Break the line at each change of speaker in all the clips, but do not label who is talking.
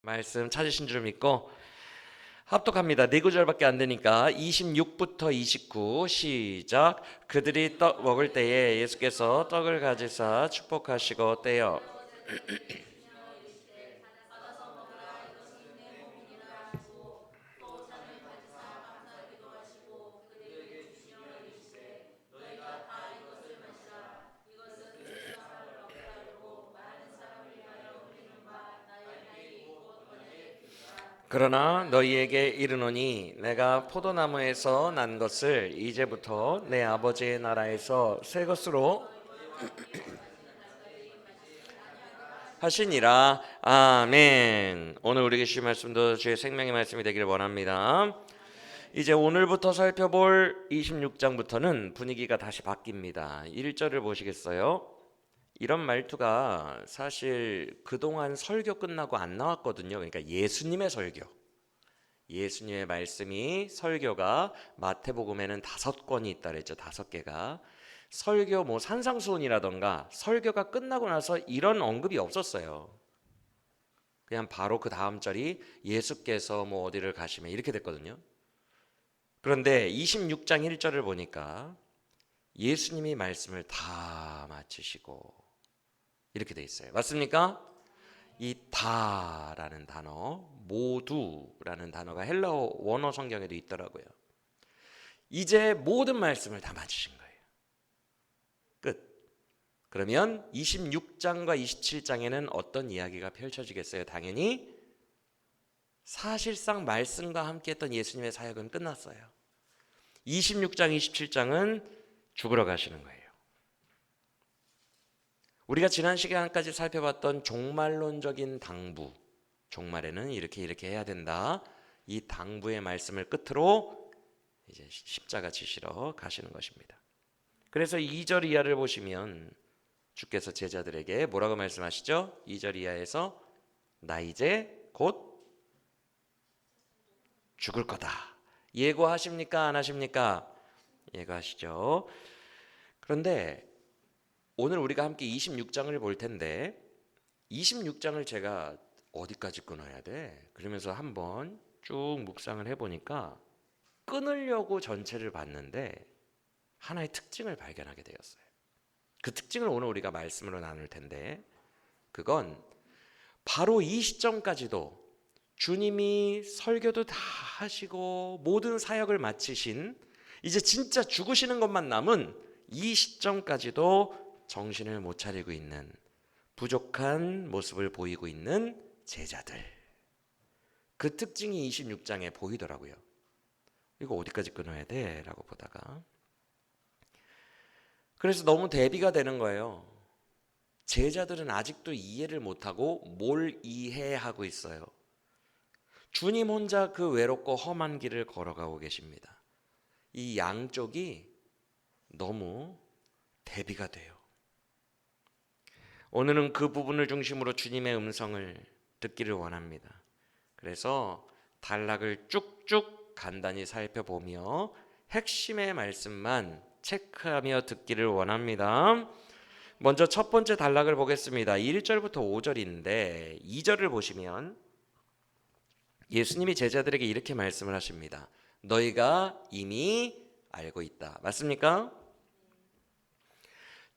말씀 찾으신 줄 믿고 합독합니다. 네 구절밖에 안 되니까 26부터 29 시작. 그들이 떡 먹을 때에 예수께서 떡을 가지사 축복하시고 떼어 그러나 너희에게 이르노니 내가 포도나무에서 난 것을 이제부터 내 아버지의 나라에서 새 것으로 하시니라. 아멘. 오늘 우리에게 주신 말씀도 주의 생명의 말씀이 되기를 원합니다. 이제 오늘부터 살펴볼 26장부터는 분위기가 다시 바뀝니다. 1절을 보시겠어요? 이런 말투가 사실 그동안 설교 끝나고 안 나왔거든요. 그러니까 예수님의 설교, 예수님의 말씀이 설교가 마태복음에는 5권이 있다 그랬죠. 5개가. 설교 뭐 산상수훈이라던가 설교가 끝나고 나서 이런 언급이 없었어요. 그냥 바로 그 다음 절이 예수께서 뭐 어디를 가시면 이렇게 됐거든요. 그런데 26장 1절을 보니까 예수님이 말씀을 다 마치시고 이렇게 돼 있어요. 맞습니까? 이 다라는 단어, 모두라는 단어가 헬라어 원어 성경에도 있더라고요. 이제 모든 말씀을 다 마치신 거예요. 끝. 그러면 26장과 27장에는 어떤 이야기가 펼쳐지겠어요? 당연히 사실상 말씀과 함께 했던 예수님의 사역은 끝났어요. 26장, 27장은 죽으러 가시는 거예요. 우리가 지난 시간까지 살펴봤던 종말론적인 당부, 종말에는 이렇게 해야 된다. 이 당부의 말씀을 끝으로 이제 십자가 지시러 가시는 것입니다. 그래서 2절 이하를 보시면 주께서 제자들에게 뭐라고 말씀하시죠? 2절 이하에서 나 이제 곧 죽을 거다. 예고하십니까? 안 하십니까? 예고하시죠. 그런데 오늘 우리가 함께 26장을 볼 텐데 26장을 제가 어디까지 끊어야 돼? 그러면서 한번 쭉 묵상을 해보니까 끊으려고 전체를 봤는데 하나의 특징을 발견하게 되었어요. 그 특징을 오늘 우리가 말씀으로 나눌 텐데 그건 바로 이 시점까지도 주님이 설교도 다 하시고 모든 사역을 마치신 이제 진짜 죽으시는 것만 남은 이 시점까지도 정신을 못 차리고 있는 부족한 모습을 보이고 있는 제자들, 그 특징이 26장에 보이더라고요. 이거 어디까지 끊어야 돼? 라고 보다가 그래서 너무 대비가 되는 거예요. 제자들은 아직도 이해를 못하고 뭘 이해하고 있어요. 주님 혼자 그 외롭고 험한 길을 걸어가고 계십니다. 이 양쪽이 너무 대비가 돼요. 오늘은 그 부분을 중심으로 주님의 음성을 듣기를 원합니다. 그래서 단락을 쭉쭉 간단히 살펴보며 핵심의 말씀만 체크하며 듣기를 원합니다. 먼저 첫 번째 단락을 보겠습니다. 1절부터 5절인데 2절을 보시면 예수님이 제자들에게 이렇게 말씀을 하십니다. 너희가 이미 알고 있다. 맞습니까?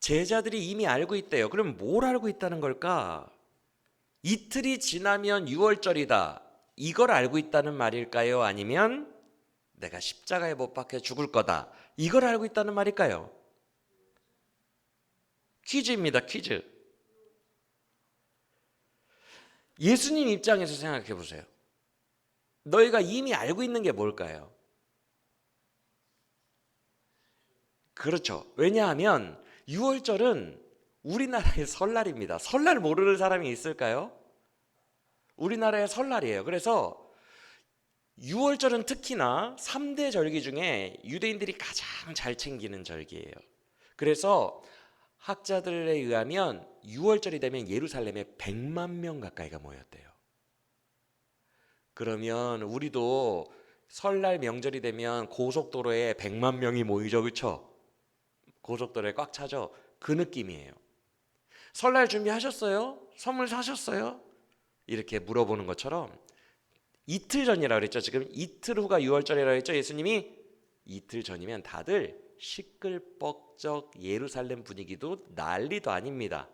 제자들이 이미 알고 있대요. 그럼 뭘 알고 있다는 걸까? 이틀이 지나면 6월절이다. 이걸 알고 있다는 말일까요? 아니면 내가 십자가에 못 박혀 죽을 거다. 이걸 알고 있다는 말일까요? 퀴즈입니다. 퀴즈. 예수님 입장에서 생각해 보세요. 너희가 이미 알고 있는 게 뭘까요? 그렇죠. 왜냐하면 6월절은 우리나라의 설날입니다. 설날 모르는 사람이 있을까요? 우리나라의 설날이에요. 그래서 6월절은 특히나 3대 절기 중에 유대인들이 가장 잘 챙기는 절기예요. 그래서 학자들에 의하면 6월절이 되면 예루살렘에 100만 명 가까이가 모였대요. 그러면 우리도 설날 명절이 되면 고속도로에 100만 명이 모이죠. 그렇죠? 고속도로에 꽉 차죠. 그 느낌이에요. 설날 준비하셨어요? 선물 사셨어요? 이렇게 물어보는 것처럼 이틀 전이라 그랬죠. 지금 이틀 후가 유월절이라 그랬죠. 예수님이 이틀 전이면 다들 시끌벅적 예루살렘 분위기도 난리도 아닙니다.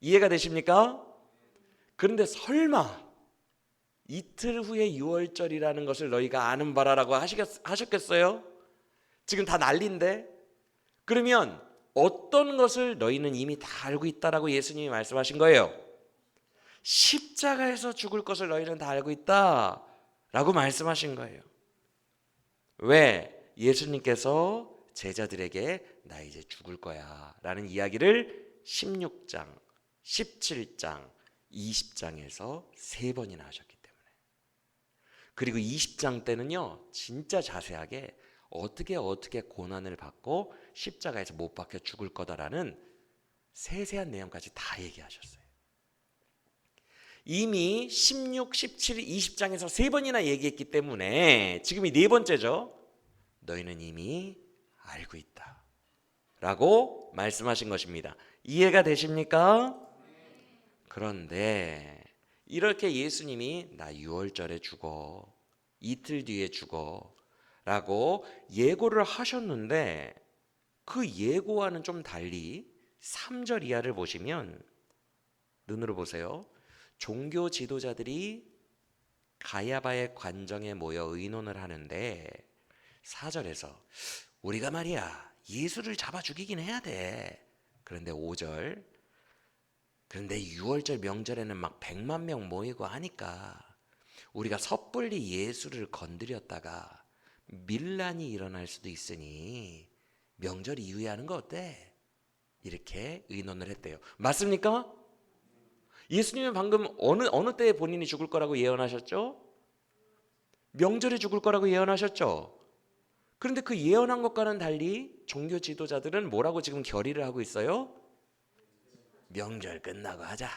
이해가 되십니까? 그런데 설마 이틀 후에 유월절이라는 것을 너희가 아는 바라라고 하셨겠어요? 지금 다 난리인데. 그러면 어떤 것을 너희는 이미 다 알고 있다라고 예수님이 말씀하신 거예요? 십자가에서 죽을 것을 너희는 다 알고 있다라고 말씀하신 거예요. 왜? 예수님께서 제자들에게 나 이제 죽을 거야 라는 이야기를 16장, 17장, 20장에서 3번이나 하셨기 때문에. 그리고 20장 때는요 진짜 자세하게 어떻게 고난을 받고 십자가에서 못 박혀 죽을 거다라는 세세한 내용까지 다 얘기하셨어요. 이미 16, 17, 20장에서 3번이나 얘기했기 때문에 지금이 4번째죠. 너희는 이미 알고 있다 라고 말씀하신 것입니다. 이해가 되십니까? 그런데 이렇게 예수님이 나 유월절에 죽어, 이틀 뒤에 죽어 라고 예고를 하셨는데 그 예고와는 좀 달리 3절 이하를 보시면, 눈으로 보세요. 종교 지도자들이 가야바의 관정에 모여 의논을 하는데 4절에서 우리가 말이야 예수를 잡아 죽이긴 해야 돼. 그런데 5절, 그런데 6월절 명절에는 막 100만 명 모이고 하니까 우리가 섣불리 예수를 건드렸다가 밀란이 일어날 수도 있으니 명절 이후에 하는 거 어때? 이렇게 의논을 했대요. 맞습니까? 예수님은 방금 어느 때에 본인이 죽을 거라고 예언하셨죠? 명절에 죽을 거라고 예언하셨죠? 그런데 그 예언한 것과는 달리 종교 지도자들은 뭐라고 지금 결의를 하고 있어요? 명절 끝나고 하자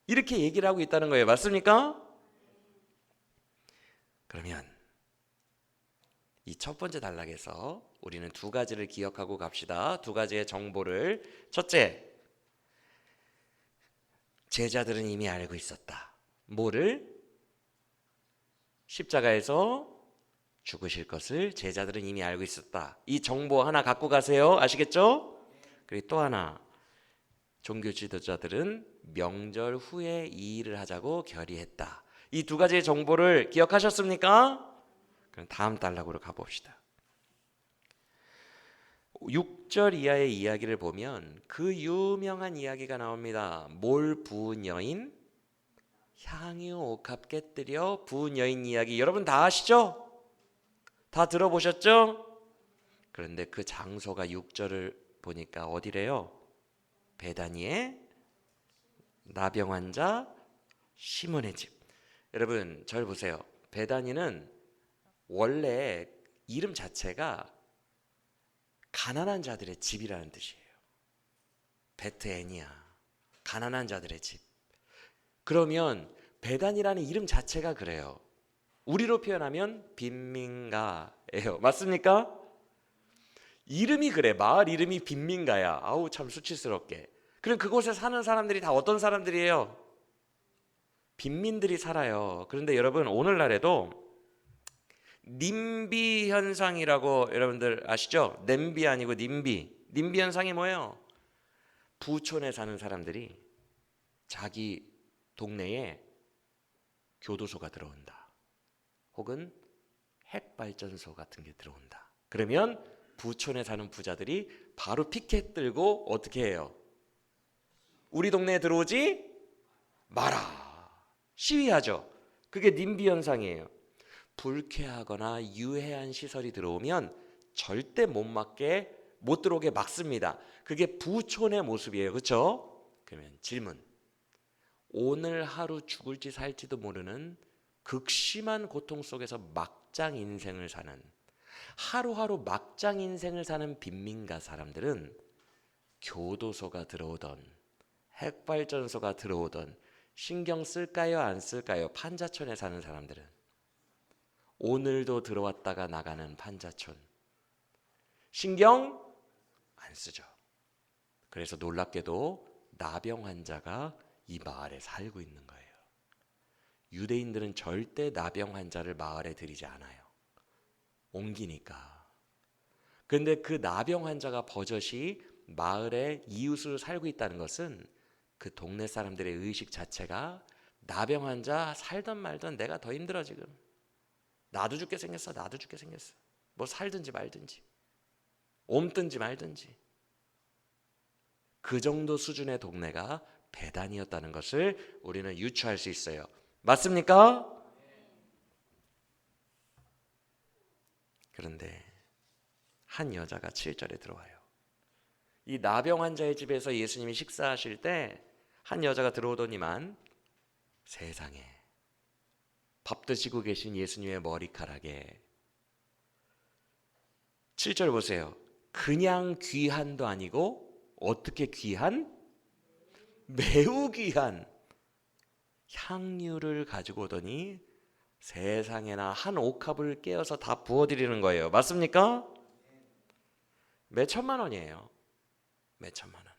이렇게 얘기를 하고 있다는 거예요. 맞습니까? 그러면 이 첫 번째 단락에서 우리는 2가지를 기억하고 갑시다. 2가지의 정보를. 첫째, 제자들은 이미 알고 있었다. 뭐를? 십자가에서 죽으실 것을 제자들은 이미 알고 있었다. 이 정보 하나 갖고 가세요. 아시겠죠? 그리고 또 하나, 종교 지도자들은 명절 후에 이 일을 하자고 결의했다. 이 2가지의 정보를 기억하셨습니까? 그럼 다음 단락으로 가봅시다. 6절 이하의 이야기를 보면 그 유명한 이야기가 나옵니다. 몰 부은 여인, 향유 옥합 깨뜨려 부은 여인 이야기. 여러분 다 아시죠? 다 들어보셨죠? 그런데 그 장소가 6절을 보니까 어디래요? 베다니의 나병 환자 시몬의 집. 여러분 절 보세요. 베다니는 원래 이름 자체가 가난한 자들의 집이라는 뜻이에요. 베트애니아, 가난한 자들의 집. 그러면 베단이라는 이름 자체가 그래요. 우리로 표현하면 빈민가예요. 맞습니까? 이름이 그래. 마을 이름이 빈민가야. 아우 참 수치스럽게. 그럼 그곳에 사는 사람들이 다 어떤 사람들이에요? 빈민들이 살아요. 그런데 여러분 오늘날에도 님비 현상이라고 여러분들 아시죠? 냄비 아니고 님비. 님비 현상이 뭐예요? 부촌에 사는 사람들이 자기 동네에 교도소가 들어온다. 혹은 핵발전소 같은 게 들어온다. 그러면 부촌에 사는 부자들이 바로 피켓 들고 어떻게 해요? 우리 동네에 들어오지 마라. 시위하죠. 그게 님비 현상이에요. 불쾌하거나 유해한 시설이 들어오면 절대 못 들어오게 막습니다. 그게 부촌의 모습이에요. 그렇죠? 그러면 질문. 오늘 하루 죽을지 살지도 모르는 극심한 고통 속에서 막장 인생을 사는, 하루하루 막장 인생을 사는 빈민가 사람들은 교도소가 들어오던 핵발전소가 들어오던 신경 쓸까요 안 쓸까요? 판자촌에 사는 사람들은 오늘도 들어왔다가 나가는 판자촌 신경 안 쓰죠. 그래서 놀랍게도 나병 환자가 이 마을에 살고 있는 거예요. 유대인들은 절대 나병 환자를 마을에 들이지 않아요. 옮기니까. 근데 그 나병 환자가 버젓이 마을에 이웃으로 살고 있다는 것은 그 동네 사람들의 의식 자체가 나병 환자 살던 말던 내가 더 힘들어 지금. 나도 죽게 생겼어. 나도 죽게 생겼어. 뭐 살든지 말든지 옮든지 말든지. 그 정도 수준의 동네가 베단이었다는 것을 우리는 유추할 수 있어요. 맞습니까? 그런데 한 여자가 7절에 들어와요. 이 나병 환자의 집에서 예수님이 식사하실 때 한 여자가 들어오더니만 세상에 밥 드시고 계신 예수님의 머리카락에 7절 보세요. 그냥 귀한도 아니고 어떻게 귀한? 매우 귀한 향유를 가지고 오더니 세상에나 한 옥합을 깨어서 다 부어드리는 거예요. 맞습니까? 몇 천만 원이에요. 몇 천만 원.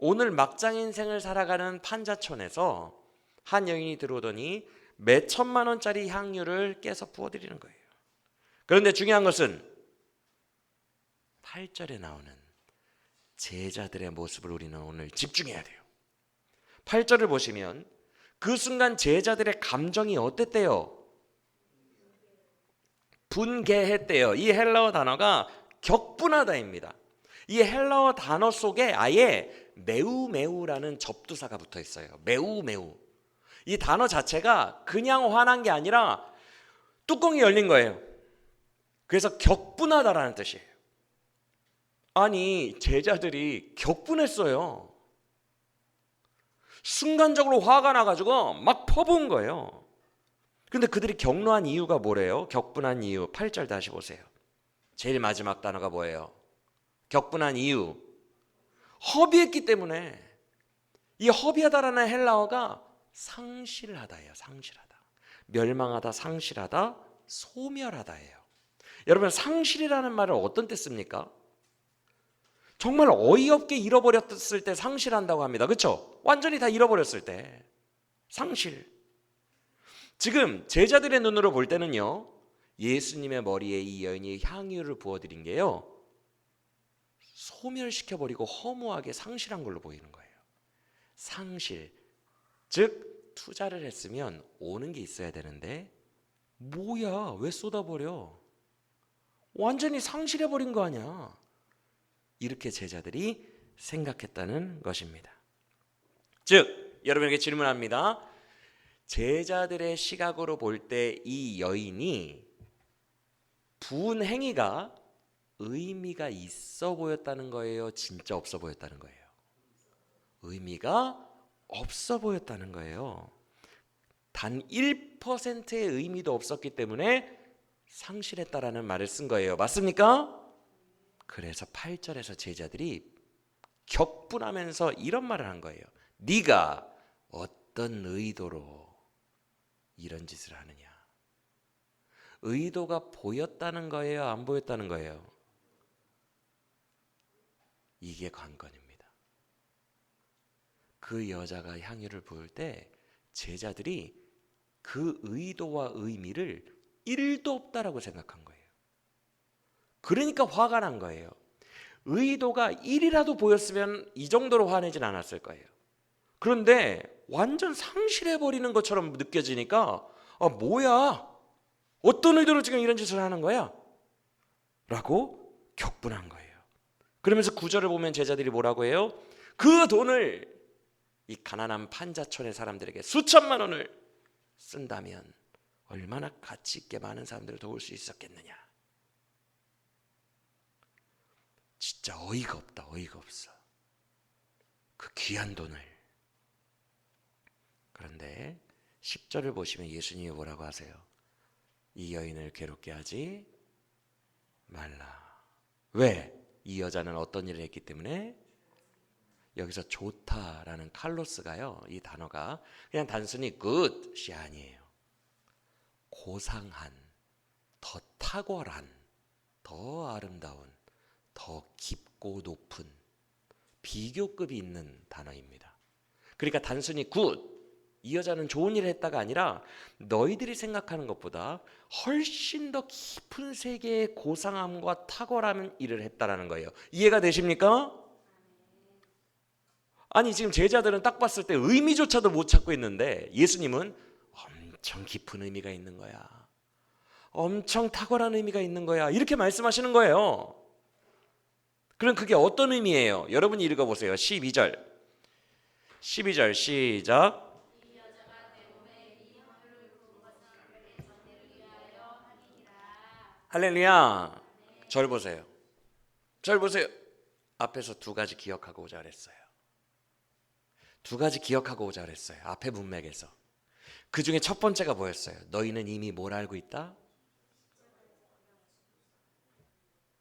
오늘 막장 인생을 살아가는 판자촌에서 한 여인이 들어오더니 몇 천만 원짜리 향유를 깨서 부어드리는 거예요. 그런데 중요한 것은 8절에 나오는 제자들의 모습을 우리는 오늘 집중해야 돼요. 8절을 보시면 그 순간 제자들의 감정이 어땠대요? 분개했대요. 이 헬라어 단어가 격분하다입니다. 이 헬라어 단어 속에 아예 매우 매우라는 접두사가 붙어 있어요. 매우 매우. 이 단어 자체가 그냥 화난 게 아니라 뚜껑이 열린 거예요. 그래서 격분하다라는 뜻이에요. 아니 제자들이 격분했어요. 순간적으로 화가 나가지고 막 퍼부은 거예요. 근데 그들이 격노한 이유가 뭐래요? 격분한 이유 8절 다시 보세요. 제일 마지막 단어가 뭐예요? 격분한 이유 허비했기 때문에. 이 허비하다라는 헬라어가 상실하다예요. 상실하다. 멸망하다, 상실하다, 소멸하다예요. 여러분 상실이라는 말을 어떤 때 씁니까? 정말 어이없게 잃어버렸을 때 상실한다고 합니다. 그렇죠? 완전히 다 잃어버렸을 때 상실. 지금 제자들의 눈으로 볼 때는요, 예수님의 머리에 이 여인이 향유를 부어드린 게요, 소멸시켜버리고 허무하게 상실한 걸로 보이는 거예요. 상실, 즉 투자를 했으면 오는 게 있어야 되는데 뭐야 왜 쏟아버려? 완전히 상실해버린 거 아니야. 이렇게 제자들이 생각했다는 것입니다. 즉 여러분에게 질문합니다. 제자들의 시각으로 볼 때 이 여인이 부은 행위가 의미가 있어 보였다는 거예요? 진짜 없어 보였다는 거예요? 의미가 없어 보였다는 거예요. 단 1%의 의미도 없었기 때문에 상실했다라는 말을 쓴 거예요. 맞습니까? 그래서 8절에서 제자들이 격분하면서 이런 말을 한 거예요. 네가 어떤 의도로 이런 짓을 하느냐? 의도가 보였다는 거예요? 안 보였다는 거예요? 이게 관건입니다. 그 여자가 향유를 부을 때 제자들이 그 의도와 의미를 1도 없다라고 생각한 거예요. 그러니까 화가 난 거예요. 의도가 1이라도 보였으면 이 정도로 화내진 않았을 거예요. 그런데 완전 상실해버리는 것처럼 느껴지니까 뭐야? 어떤 의도로 지금 이런 짓을 하는 거야? 라고 격분한 거예요. 그러면서 9절을 보면 제자들이 뭐라고 해요? 그 돈을 이 가난한 판자촌의 사람들에게 수천만 원을 쓴다면 얼마나 가치 있게 많은 사람들을 도울 수 있었겠느냐. 진짜 어이가 없다. 어이가 없어. 그 귀한 돈을. 그런데 10절을 보시면 예수님이 뭐라고 하세요? 이 여인을 괴롭게 하지 말라. 왜? 이 여자는 어떤 일을 했기 때문에? 여기서 좋다라는 칼로스가요, 이 단어가 그냥 단순히 good이 아니에요. 고상한, 더 탁월한, 더 아름다운, 더 깊고 높은 비교급이 있는 단어입니다. 그러니까 단순히 good, 이 여자는 좋은 일을 했다가 아니라 너희들이 생각하는 것보다 훨씬 더 깊은 세계의 고상함과 탁월한 일을 했다라는 거예요. 이해가 되십니까? 아니 지금 제자들은 딱 봤을 때 의미조차도 못 찾고 있는데 예수님은 엄청 깊은 의미가 있는 거야. 엄청 탁월한 의미가 있는 거야. 이렇게 말씀하시는 거예요. 그럼 그게 어떤 의미예요? 여러분이 읽어보세요. 12절 시작. 할렐루야. 절 보세요. 절 보세요. 앞에서 두 가지 기억하고 오자 그랬어요. 두 가지 기억하고 오자 그랬어요. 앞에 문맥에서. 그 중에 첫 번째가 뭐였어요? 너희는 이미 뭘 알고 있다?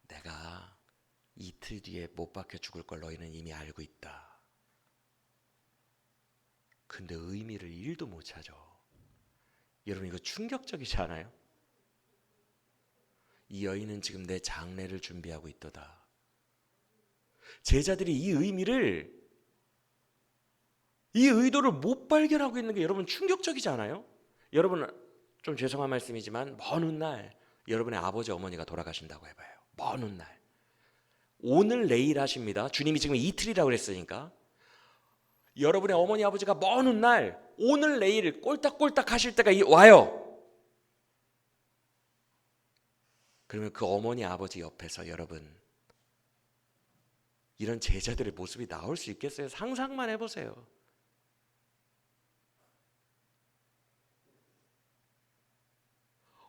내가 이틀 뒤에 못 박혀 죽을 걸 너희는 이미 알고 있다. 근데 의미를 1도 못 찾아. 여러분 이거 충격적이지 않아요? 이 여인은 지금 내 장례를 준비하고 있도다. 제자들이 이 의미를, 이 의도를 못 발견하고 있는 게 여러분 충격적이지 않아요? 여러분 좀 죄송한 말씀이지만 먼 훗날 여러분의 아버지 어머니가 돌아가신다고 해봐요. 먼 훗날 오늘 내일 하십니다. 주님이 지금 이틀이라고 그랬으니까 여러분의 어머니 아버지가 먼 훗날 오늘 내일 꼴딱꼴딱 하실 때가 와요. 그러면 그 어머니 아버지 옆에서 여러분 이런 제자들의 모습이 나올 수 있겠어요? 상상만 해보세요.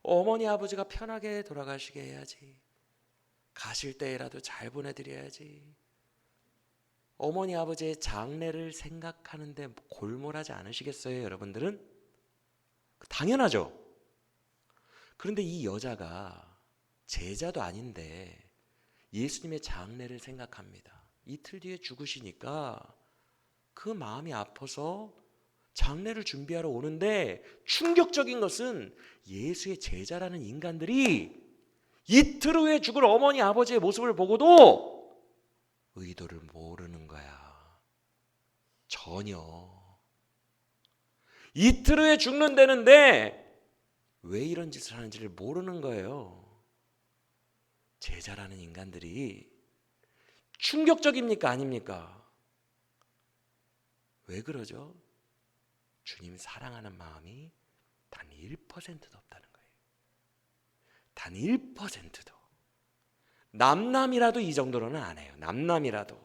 어머니 아버지가 편하게 돌아가시게 해야지. 가실 때라도 잘 보내드려야지. 어머니 아버지의 장례를 생각하는데 골몰하지 않으시겠어요, 여러분들은? 당연하죠. 그런데 이 여자가 제자도 아닌데 예수님의 장례를 생각합니다. 이틀 뒤에 죽으시니까 그 마음이 아파서 장례를 준비하러 오는데 충격적인 것은 예수의 제자라는 인간들이 이틀 후에 죽을 어머니 아버지의 모습을 보고도 의도를 모르는 거야. 전혀. 이틀 후에 죽는다는데 왜 이런 짓을 하는지를 모르는 거예요. 제자라는 인간들이. 충격적입니까? 아닙니까? 왜 그러죠? 주님 사랑하는 마음이 단 1%도 없다는 거예요. 단 1%도. 남남이라도 이 정도로는 안 해요. 남남이라도.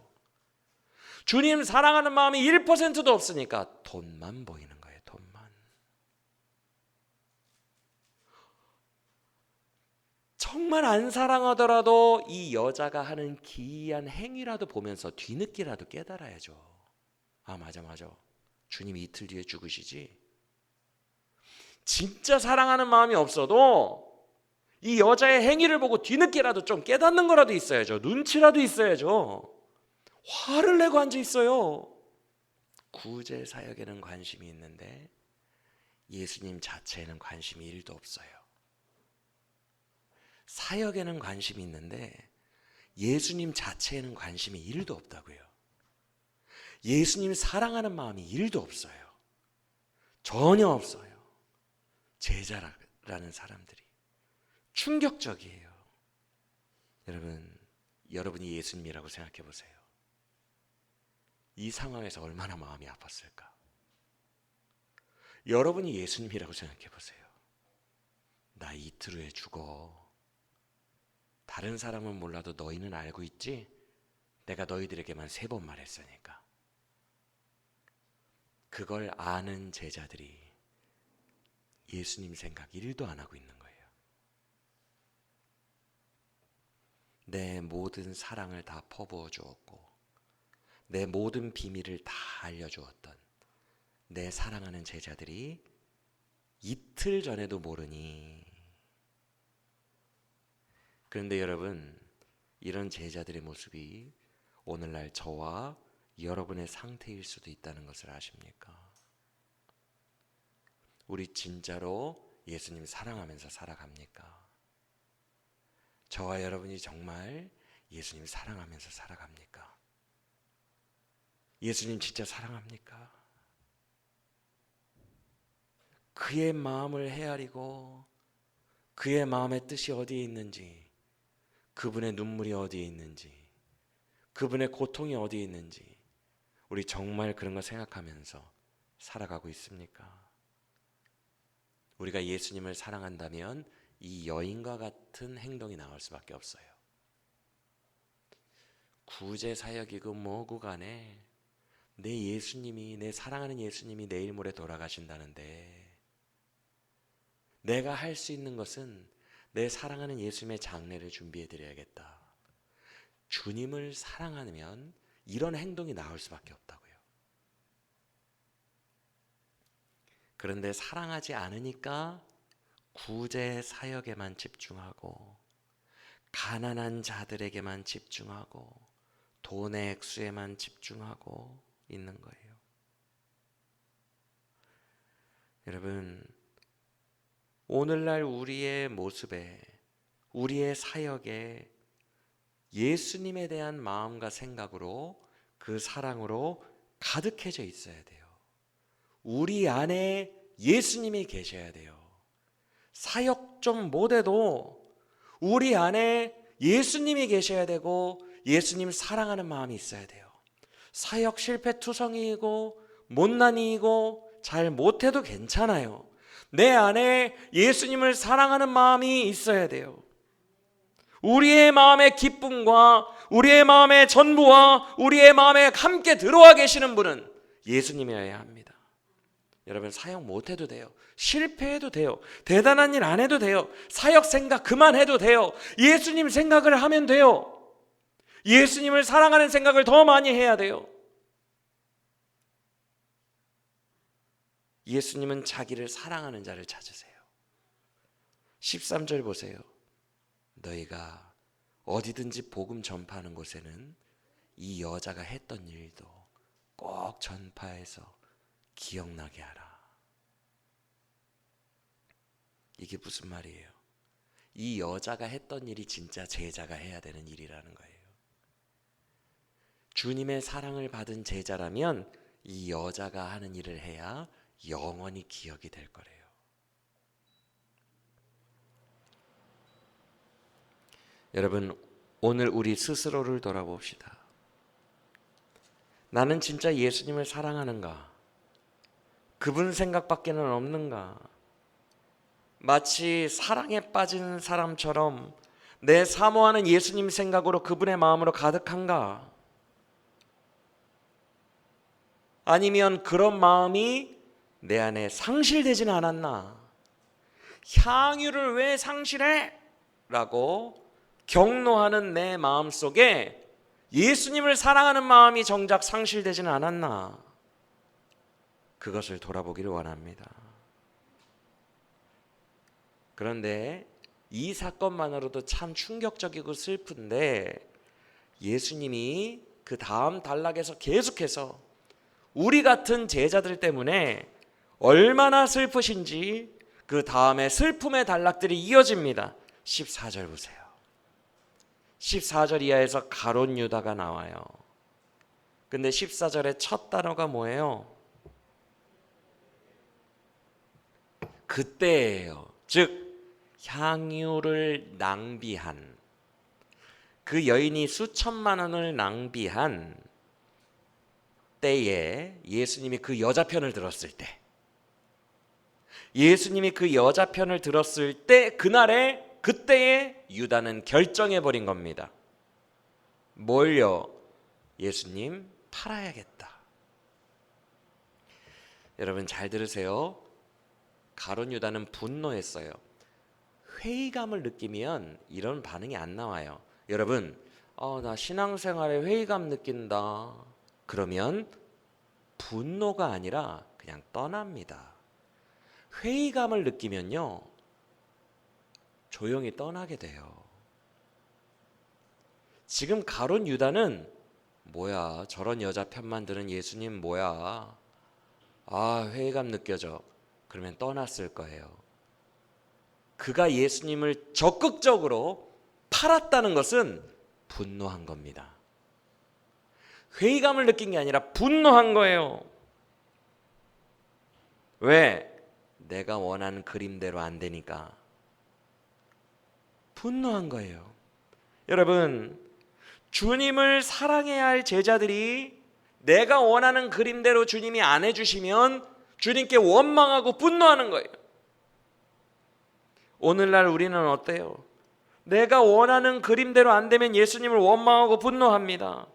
주님 사랑하는 마음이 1%도 없으니까 돈만 보이는 거예요. 돈만. 정말 안 사랑하더라도 이 여자가 하는 기이한 행위라도 보면서 뒤늦게라도 깨달아야죠. 아 맞아. 주님이 이틀 뒤에 죽으시지. 진짜 사랑하는 마음이 없어도 이 여자의 행위를 보고 뒤늦게라도 좀 깨닫는 거라도 있어야죠. 눈치라도 있어야죠. 화를 내고 앉아 있어요. 구제 사역에는 관심이 있는데 예수님 자체에는 관심이 1도 없어요. 사역에는 관심이 있는데 예수님 자체에는 관심이 1도 없다고요. 예수님 사랑하는 마음이 1도 없어요. 전혀 없어요. 제자라는 사람들이. 충격적이에요. 여러분이 예수님이라고 생각해 보세요. 이 상황에서 얼마나 마음이 아팠을까? 여러분이 예수님이라고 생각해 보세요. 나 이틀 후에 죽어. 다른 사람은 몰라도 너희는 알고 있지? 내가 너희들에게만 3번 말했으니까. 그걸 아는 제자들이 예수님 생각 1도 안 하고 있는 거예요. 내 모든 사랑을 다 퍼부어 주었고 내 모든 비밀을 다 알려주었던 내 사랑하는 제자들이 이틀 전에도 모르니. 그런데 여러분 이런 제자들의 모습이 오늘날 저와 여러분의 상태일 수도 있다는 것을 아십니까? 우리 진짜로 예수님 사랑하면서 살아갑니까? 저와 여러분이 정말 예수님 사랑하면서 살아갑니까? 예수님 진짜 사랑합니까? 그의 마음을 헤아리고 그의 마음의 뜻이 어디에 있는지, 그분의 눈물이 어디에 있는지, 그분의 고통이 어디에 있는지 우리 정말 그런 거 생각하면서 살아가고 있습니까? 우리가 예수님을 사랑한다면 이 여인과 같은 행동이 나올 수밖에 없어요. 구제사역이고 뭐고 간에 내 예수님이, 내 사랑하는 예수님이 내일 모레 돌아가신다는데 내가 할 수 있는 것은 내 사랑하는 예수님의 장례를 준비해 드려야겠다. 주님을 사랑하면 이런 행동이 나올 수밖에 없다고요. 그런데 사랑하지 않으니까 구제 사역에만 집중하고 가난한 자들에게만 집중하고 돈의 액수에만 집중하고 있는 거예요. 여러분, 오늘날 우리의 모습에, 우리의 사역에 예수님에 대한 마음과 생각으로, 그 사랑으로 가득해져 있어야 돼요. 우리 안에 예수님이 계셔야 돼요. 사역 좀 못해도 우리 안에 예수님이 계셔야 되고 예수님 사랑하는 마음이 있어야 돼요. 사역 실패투성이이고 못난이이고 잘 못해도 괜찮아요. 내 안에 예수님을 사랑하는 마음이 있어야 돼요. 우리의 마음의 기쁨과 우리의 마음의 전부와 우리의 마음에 함께 들어와 계시는 분은 예수님이어야 합니다. 여러분, 사역 못해도 돼요. 실패해도 돼요. 대단한 일 안 해도 돼요. 사역 생각 그만해도 돼요. 예수님 생각을 하면 돼요. 예수님을 사랑하는 생각을 더 많이 해야 돼요. 예수님은 자기를 사랑하는 자를 찾으세요. 13절 보세요. 너희가 어디든지 복음 전파하는 곳에는 이 여자가 했던 일도 꼭 전파해서 기억나게 하라. 이게 무슨 말이에요? 이 여자가 했던 일이 진짜 제자가 해야 되는 일이라는 거예요. 주님의 사랑을 받은 제자라면 이 여자가 하는 일을 해야 영원히 기억이 될 거래요. 여러분, 오늘 우리 스스로를 돌아봅시다. 나는 진짜 예수님을 사랑하는가? 그분 생각밖에는 없는가? 마치 사랑에 빠진 사람처럼 내 사모하는 예수님 생각으로 그분의 마음으로 가득한가? 아니면 그런 마음이 내 안에 상실되지는 않았나? 향유를 왜 상실해? 라고 경노하는 내 마음 속에 예수님을 사랑하는 마음이 정작 상실되지는 않았나? 그것을 돌아보기를 원합니다. 그런데 이 사건만으로도 참 충격적이고 슬픈데 예수님이 그 다음 단락에서 계속해서 우리 같은 제자들 때문에 얼마나 슬프신지 그 다음에 슬픔의 단락들이 이어집니다. 14절 보세요. 14절 이하에서 가룟 유다가 나와요. 근데 14절의 첫 단어가 뭐예요? 그때예요. 즉 향유를 낭비한, 그 여인이 수천만 원을 낭비한 때에 예수님이 그 여자 편을 들었을 때, 예수님이 그 여자 편을 들었을 때 그때에 유다는 결정해버린 겁니다. 뭘요? 예수님 팔아야겠다. 여러분 잘 들으세요. 가룟 유다는 분노했어요. 회의감을 느끼면 이런 반응이 안 나와요. 여러분, 나 신앙생활에 회의감 느낀다. 그러면 분노가 아니라 그냥 떠납니다. 회의감을 느끼면요, 조용히 떠나게 돼요. 지금 가룟 유다는 뭐야, 저런 여자 편만 드는 예수님 뭐야, 회의감 느껴져. 그러면 떠났을 거예요. 그가 예수님을 적극적으로 팔았다는 것은 분노한 겁니다. 회의감을 느낀 게 아니라 분노한 거예요. 왜? 내가 원하는 그림대로 안 되니까 분노한 거예요. 여러분, 주님을 사랑해야 할 제자들이 내가 원하는 그림대로 주님이 안 해주시면 주님께 원망하고 분노하는 거예요. 오늘날 우리는 어때요? 내가 원하는 그림대로 안 되면 예수님을 원망하고 분노합니다.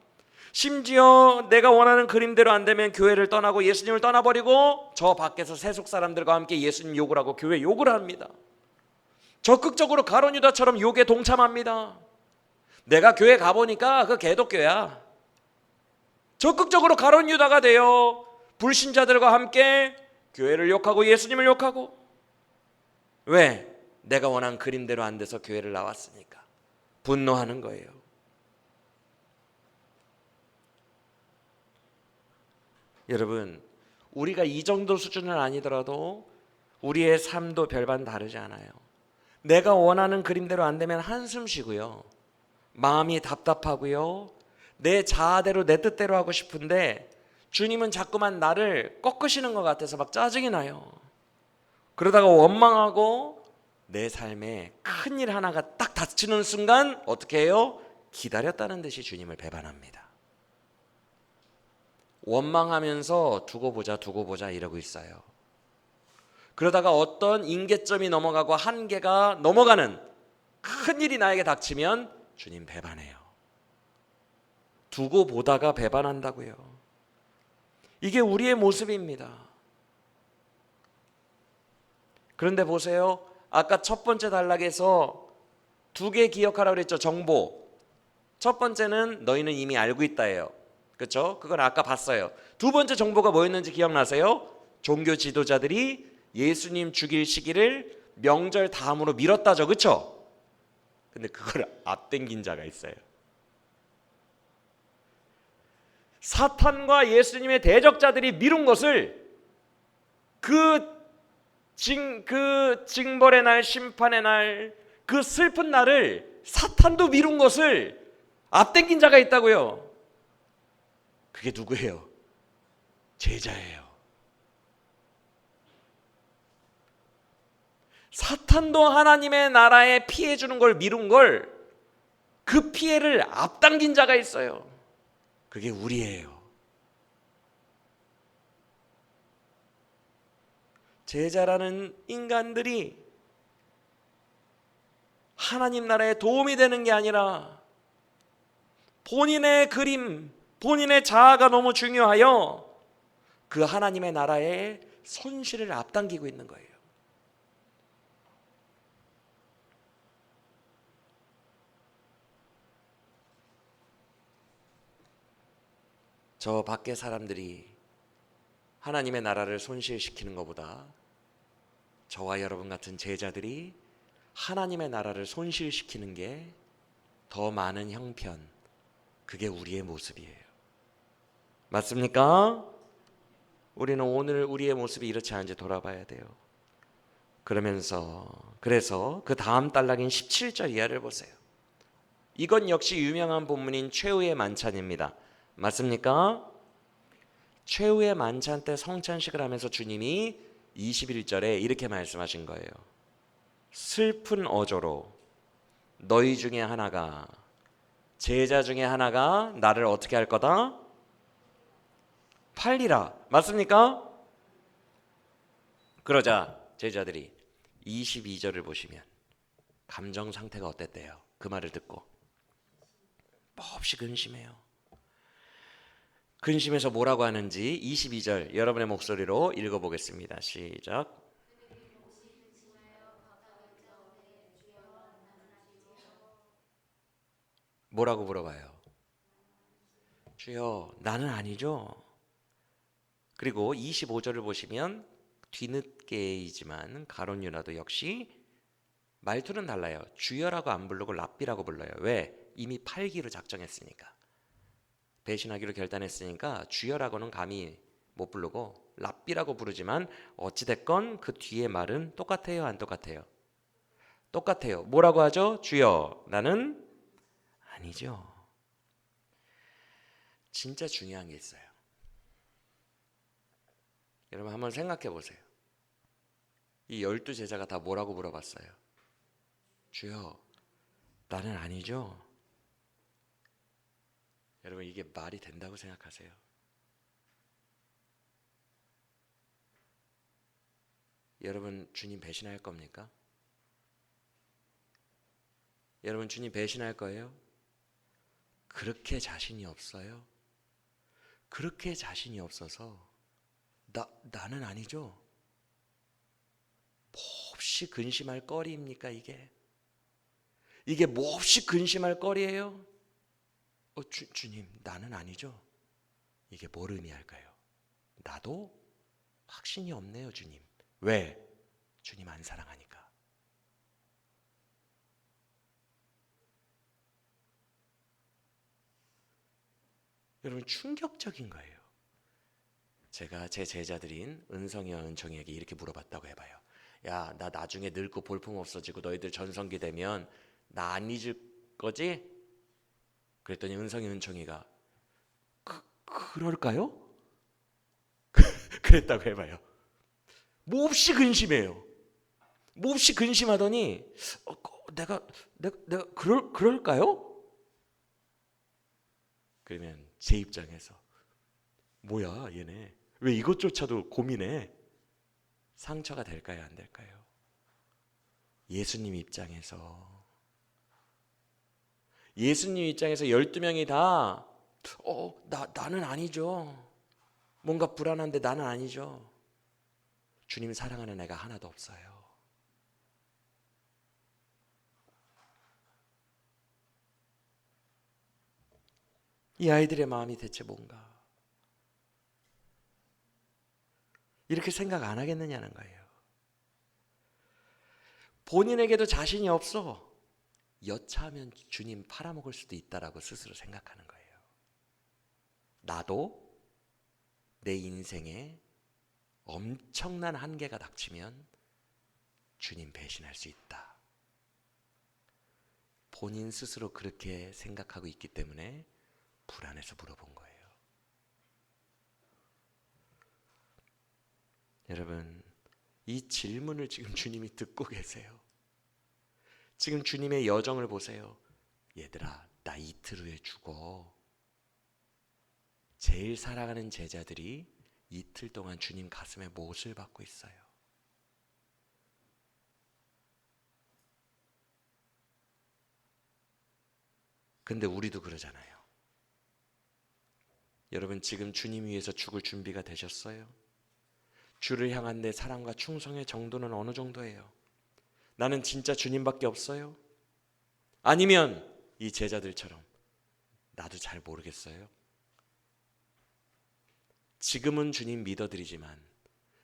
심지어 내가 원하는 그림대로 안 되면 교회를 떠나고 예수님을 떠나버리고 저 밖에서 세속 사람들과 함께 예수님 욕을 하고 교회 욕을 합니다. 적극적으로 가룟 유다처럼 욕에 동참합니다. 내가 교회 가보니까 그 개독교야. 적극적으로 가룟 유다가 되어 불신자들과 함께 교회를 욕하고 예수님을 욕하고. 왜? 내가 원한 그림대로 안 돼서 교회를 나왔으니까 분노하는 거예요. 여러분, 우리가 이 정도 수준은 아니더라도 우리의 삶도 별반 다르지 않아요. 내가 원하는 그림대로 안 되면 한숨 쉬고요, 마음이 답답하고요, 내 자아대로 내 뜻대로 하고 싶은데 주님은 자꾸만 나를 꺾으시는 것 같아서 막 짜증이 나요. 그러다가 원망하고 내 삶에 큰일 하나가 딱 닥치는 순간 어떻게 해요? 기다렸다는 듯이 주님을 배반합니다. 원망하면서 두고 보자 이러고 있어요. 그러다가 어떤 임계점이 넘어가고 한계가 넘어가는 큰일이 나에게 닥치면 주님 배반해요. 두고 보다가 배반한다고요. 이게 우리의 모습입니다. 그런데 보세요. 아까 첫 번째 단락에서 두 개 기억하라고 그랬죠. 정보. 첫 번째는 너희는 이미 알고 있다예요. 그렇죠? 그건 아까 봤어요. 두 번째 정보가 뭐였는지 기억나세요? 종교 지도자들이 예수님 죽일 시기를 명절 다음으로 미뤘다죠. 그렇죠? 근데 그걸 앞당긴 자가 있어요. 사탄과 예수님의 대적자들이 미룬 것을 그 징벌의 날, 심판의 날, 그 슬픈 날을 사탄도 미룬 것을 앞당긴 자가 있다고요. 그게 누구예요? 제자예요. 사탄도 하나님의 나라에 피해 주는 걸 미룬 걸, 그 피해를 앞당긴 자가 있어요. 그게 우리예요. 제자라는 인간들이 하나님 나라에 도움이 되는 게 아니라 본인의 그림, 본인의 자아가 너무 중요하여 그 하나님의 나라의 손실을 앞당기고 있는 거예요. 저 밖의 사람들이 하나님의 나라를 손실시키는 것보다 저와 여러분 같은 제자들이 하나님의 나라를 손실시키는 게 더 많은 형편, 그게 우리의 모습이에요. 맞습니까? 우리는 오늘 우리의 모습이 이렇지 않은지 돌아봐야 돼요. 그래서 그 다음 단락인 17절 이하를 보세요. 이건 역시 유명한 본문인 최후의 만찬입니다. 맞습니까? 최후의 만찬 때 성찬식을 하면서 주님이 21절에 이렇게 말씀하신 거예요. 슬픈 어조로 너희 중에 하나가, 제자 중에 하나가 나를 어떻게 할 거다? 팔리라. 맞습니까? 그러자 제자들이 22절을 보시면 감정 상태가 어땠대요? 그 말을 듣고 몹시 근심해요. 근심해서 뭐라고 하는지 22절 여러분의 목소리로 읽어보겠습니다. 시작. 뭐라고 물어봐요? 주여, 나는 아니죠. 그리고 25절을 보시면 뒤늦게이지만 가룟 유다도 역시 말투는 달라요. 주여라고 안 부르고 랍비라고 불러요. 왜? 이미 팔기로 작정했으니까. 배신하기로 결단했으니까 주여라고는 감히 못 부르고 랍비라고 부르지만 어찌됐건 그 뒤에 말은 똑같아요, 안 똑같아요? 똑같아요. 뭐라고 하죠? 주여, 나는 아니죠. 진짜 중요한 게 있어요. 여러분 한번 생각해 보세요. 이 12제자가 다 뭐라고 물어봤어요? 주여, 나는 아니죠? 여러분, 이게 말이 된다고 생각하세요? 여러분, 주님 배신할 겁니까? 여러분, 주님 배신할 거예요? 그렇게 자신이 없어요? 그렇게 자신이 없어서 나는 아니죠? 몹시 근심할 거리입니까 이게? 이게 몹시 근심할 거리예요? 주님, 나는 아니죠? 이게 뭘 의미할까요? 나도 확신이 없네요, 주님. 왜? 주님 안 사랑하니까. 여러분, 충격적인 거예요. 제가 제 제자들인 은성이와 은총이에게 이렇게 물어봤다고 해봐요. 야, 나 나중에 늙고 볼품 없어지고 너희들 전성기 되면 나 안 잊을 거지? 그랬더니 은성이 은총이가 그럴까요? 그랬다고 해봐요. 몹시 근심해요. 몹시 근심하더니 내가 그럴까요? 그러면 제 입장에서 뭐야 얘네 왜 이것조차도 고민해? 상처가 될까요 안 될까요? 예수님 입장에서 12명이 다 나는 아니죠. 뭔가 불안한데 나는 아니죠. 주님 사랑하는 애가 하나도 없어요. 이 아이들의 마음이 대체 뭔가? 이렇게 생각 안 하겠느냐는 거예요. 본인에게도 자신이 없어. 여차하면 주님 팔아먹을 수도 있다라고 스스로 생각하는 거예요. 나도 내 인생에 엄청난 한계가 닥치면 주님 배신할 수 있다. 본인 스스로 그렇게 생각하고 있기 때문에 불안해서 물어본 거예요. 여러분, 이 질문을 지금 주님이 듣고 계세요. 지금 주님의 여정을 보세요. 얘들아, 나 이틀 후에 죽어. 제일 사랑하는 제자들이 이틀 동안 주님 가슴에 못을 박고 있어요. 근데 우리도 그러잖아요. 여러분, 지금 주님 위해서 죽을 준비가 되셨어요? 주를 향한 내 사랑과 충성의 정도는 어느 정도예요? 나는 진짜 주님밖에 없어요? 아니면 이 제자들처럼 나도 잘 모르겠어요? 지금은 주님 믿어드리지만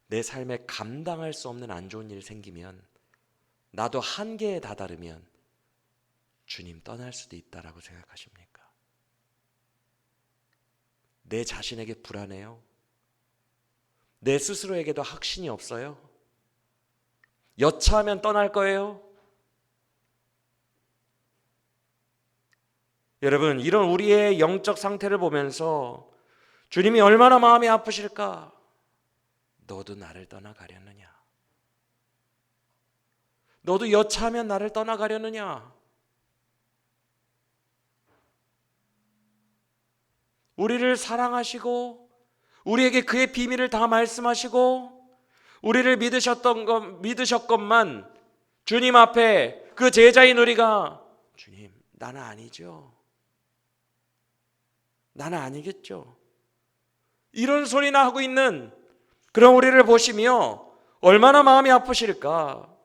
내 삶에 감당할 수 없는 안 좋은 일 생기면 나도 한계에 다다르면 주님 떠날 수도 있다라고 생각하십니까? 내 자신에게 불안해요? 내 스스로에게도 확신이 없어요? 여차하면 떠날 거예요? 여러분, 이런 우리의 영적 상태를 보면서 주님이 얼마나 마음이 아프실까? 너도 나를 떠나가려느냐? 너도 여차하면 나를 떠나가려느냐? 우리를 사랑하시고 우리에게 그의 비밀을 다 말씀하시고 우리를 믿으셨건만 주님 앞에 그 제자인 우리가 주님, 나는 아니죠. 나는 아니겠죠. 이런 소리나 하고 있는 그런 우리를 보시며 얼마나 마음이 아프실까?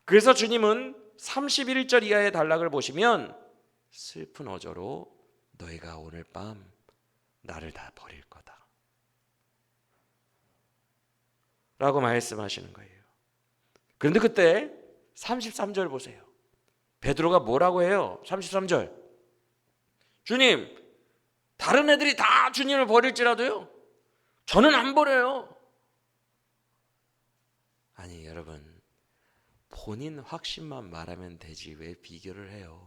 그래서 주님은 31절 이하의 단락을 보시면 슬픈 어조로 너희가 오늘 밤 나를 다 버릴 거다 라고 말씀하시는 거예요. 그런데 그때 33절 보세요. 베드로가 뭐라고 해요? 33절. 주님, 다른 애들이 다 주님을 버릴지라도요, 저는 안 버려요. 아니 여러분, 본인 확신만 말하면 되지 왜 비교를 해요?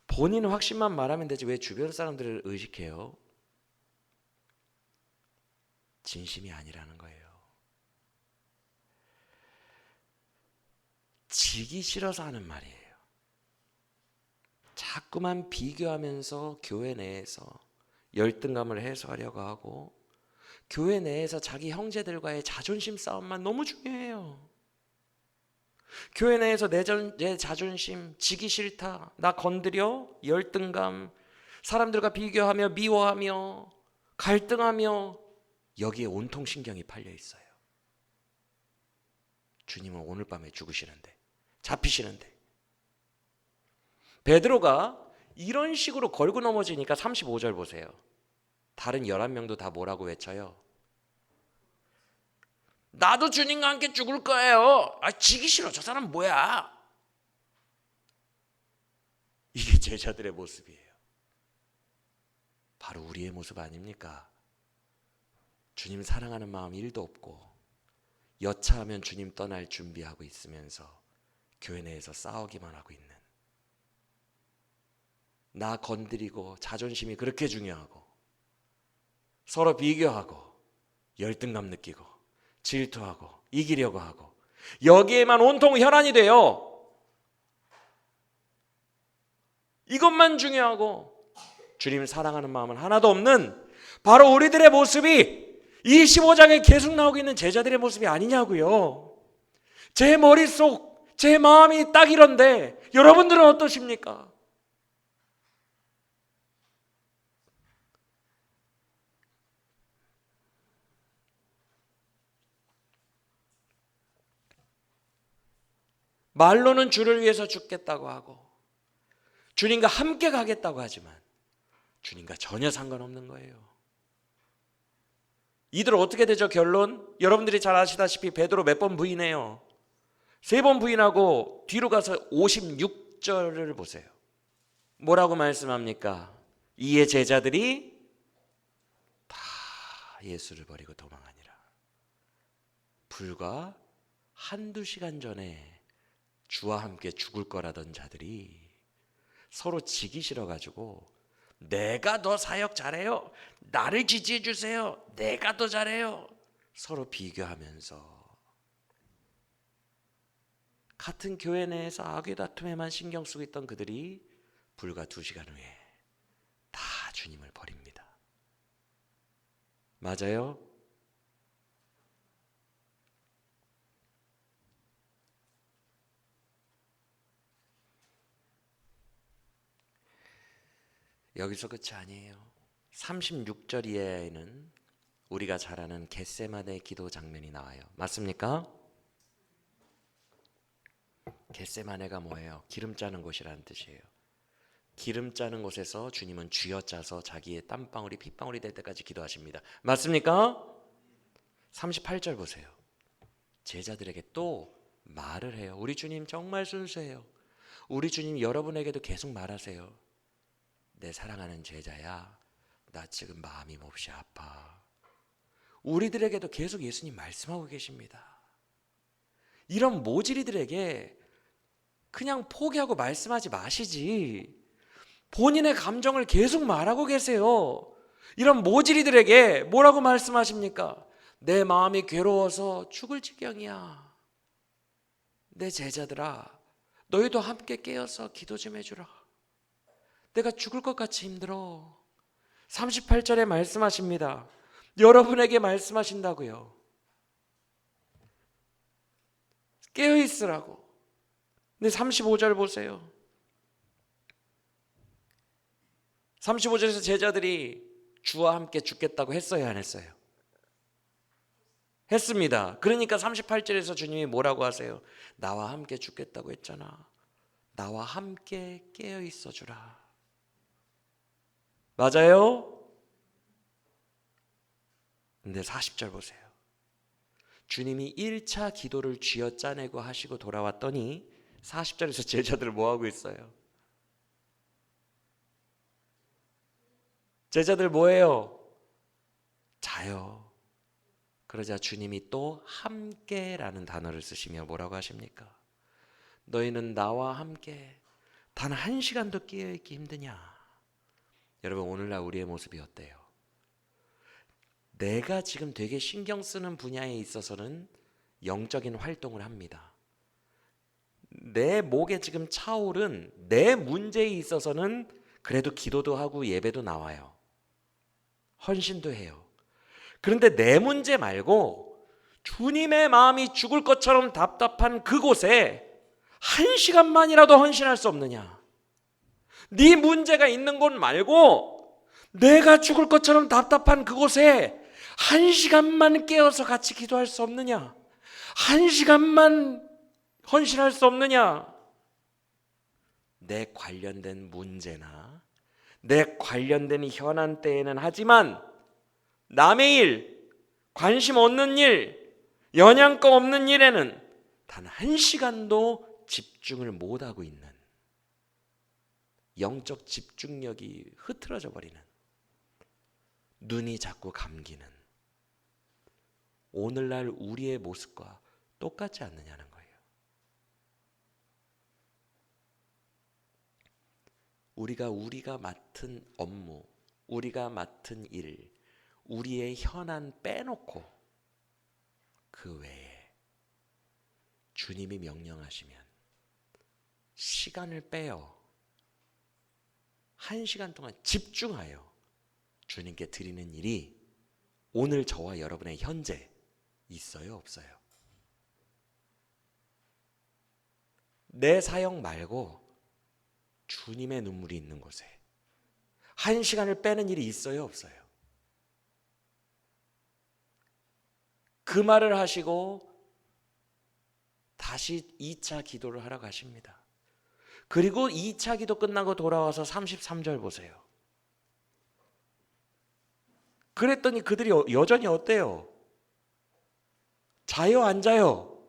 본인 확신만 말하면 되지 왜 주변 사람들을 의식해요? 진심이 아니라는 거예요. 지기 싫어서 하는 말이에요. 자꾸만 비교하면서 교회 내에서 열등감을 해소하려고 하고, 교회 내에서 자기 형제들과의 자존심 싸움만 너무 중요해요. 교회 내에서 내 자존심, 지기 싫다, 나 건드려, 열등감, 사람들과 비교하며 미워하며 갈등하며, 여기에 온통 신경이 팔려 있어요. 주님은 오늘 밤에 죽으시는데, 잡히시는데, 베드로가 이런 식으로 걸고 넘어지니까 35절 보세요. 다른 11명도 다 뭐라고 외쳐요? 나도 주님과 함께 죽을 거예요. 지기 싫어. 저 사람 뭐야? 이게 제자들의 모습이에요. 바로 우리의 모습 아닙니까? 주님 사랑하는 마음 1도 없고, 여차하면 주님 떠날 준비하고 있으면서 교회 내에서 싸우기만 하고 있는, 나 건드리고 자존심이 그렇게 중요하고, 서로 비교하고 열등감 느끼고 질투하고 이기려고 하고, 여기에만 온통 혈안이 돼요. 이것만 중요하고 주님 사랑하는 마음은 하나도 없는 바로 우리들의 모습이 이 15장에 계속 나오고 있는 제자들의 모습이 아니냐고요. 제 머릿속, 제 마음이 딱 이런데 여러분들은 어떠십니까? 말로는 주를 위해서 죽겠다고 하고 주님과 함께 가겠다고 하지만 주님과 전혀 상관없는 거예요. 이들 어떻게 되죠? 결론? 여러분들이 잘 아시다시피 베드로 몇 번 부인해요? 3번 부인하고 뒤로 가서 56절을 보세요. 뭐라고 말씀합니까? 이에 제자들이 다 예수를 버리고 도망하니라. 불과 한두 시간 전에 주와 함께 죽을 거라던 자들이 서로 지기 싫어가지고, 내가 더 사역 잘해요, 나를 지지해 주세요, 내가 더 잘해요, 서로 비교하면서 같은 교회 내에서 악의 다툼에만 신경 쓰고 있던 그들이 불과 2시간 후에 다 주님을 버립니다. 맞아요? 여기서 끝이 아니에요. 36절 이하에는 우리가 잘 아는 겟세마네 기도 장면이 나와요. 맞습니까? 겟세마네가 뭐예요? 기름 짜는 곳이라는 뜻이에요. 기름 짜는 곳에서 주님은 쥐어짜서 자기의 땀방울이 핏방울이 될 때까지 기도하십니다. 맞습니까? 38절 보세요. 제자들에게 또 말을 해요. 우리 주님 정말 순수해요. 우리 주님 여러분에게도 계속 말하세요. 내 사랑하는 제자야, 나 지금 마음이 몹시 아파. 우리들에게도 계속 예수님 말씀하고 계십니다. 이런 모질이들에게 그냥 포기하고 말씀하지 마시지, 본인의 감정을 계속 말하고 계세요. 이런 모질이들에게 뭐라고 말씀하십니까? 내 마음이 괴로워서 죽을 지경이야. 내 제자들아, 너희도 함께 깨어서 기도 좀 해주라. 내가 죽을 것 같이 힘들어. 38절에 말씀하십니다. 여러분에게 말씀하신다고요. 깨어있으라고. 근데 35절 보세요. 35절에서 제자들이 주와 함께 죽겠다고 했어요, 안 했어요? 했습니다. 그러니까 38절에서 주님이 뭐라고 하세요? 나와 함께 죽겠다고 했잖아. 나와 함께 깨어있어 주라. 맞아요? 근데 40절 보세요. 주님이 1차 기도를 쥐어짜내고 하시고 돌아왔더니 40절에서 제자들은 뭐하고 있어요? 제자들 뭐해요? 자요. 그러자 주님이 또 함께라는 단어를 쓰시며 뭐라고 하십니까? 너희는 나와 함께 단 1시간도 깨어있기 힘드냐? 여러분, 오늘날 우리의 모습이 어때요? 내가 지금 되게 신경 쓰는 분야에 있어서는 영적인 활동을 합니다. 내 목에 지금 차오른 내 문제에 있어서는 그래도 기도도 하고 예배도 나와요. 헌신도 해요. 그런데 내 문제 말고 주님의 마음이 죽을 것처럼 답답한 그곳에 1시간만이라도 헌신할 수 없느냐? 네 문제가 있는 곳 말고 내가 죽을 것처럼 답답한 그곳에 1시간만 깨어서 같이 기도할 수 없느냐? 1시간만 헌신할 수 없느냐? 내 관련된 문제나 내 관련된 현안 때에는 하지만 남의 일, 관심 없는 일, 영양가 없는 일에는 단 1시간도 집중을 못하고 있는, 영적 집중력이 흐트러져 버리는, 눈이 자꾸 감기는 오늘날 우리의 모습과 똑같지 않느냐는 거예요. 우리가 맡은 업무, 우리가 맡은 일, 우리의 현안 빼놓고 그 외에 주님이 명령하시면 시간을 빼어 1시간 동안 집중하여 주님께 드리는 일이 오늘 저와 여러분의 현재 있어요, 없어요? 내 사역 말고 주님의 눈물이 있는 곳에 1시간을 빼는 일이 있어요, 없어요? 그 말을 하시고 다시 2차 기도를 하러 가십니다. 그리고 2차 기도 끝나고 돌아와서 33절 보세요. 그랬더니 그들이 여전히 어때요? 자요, 안 자요?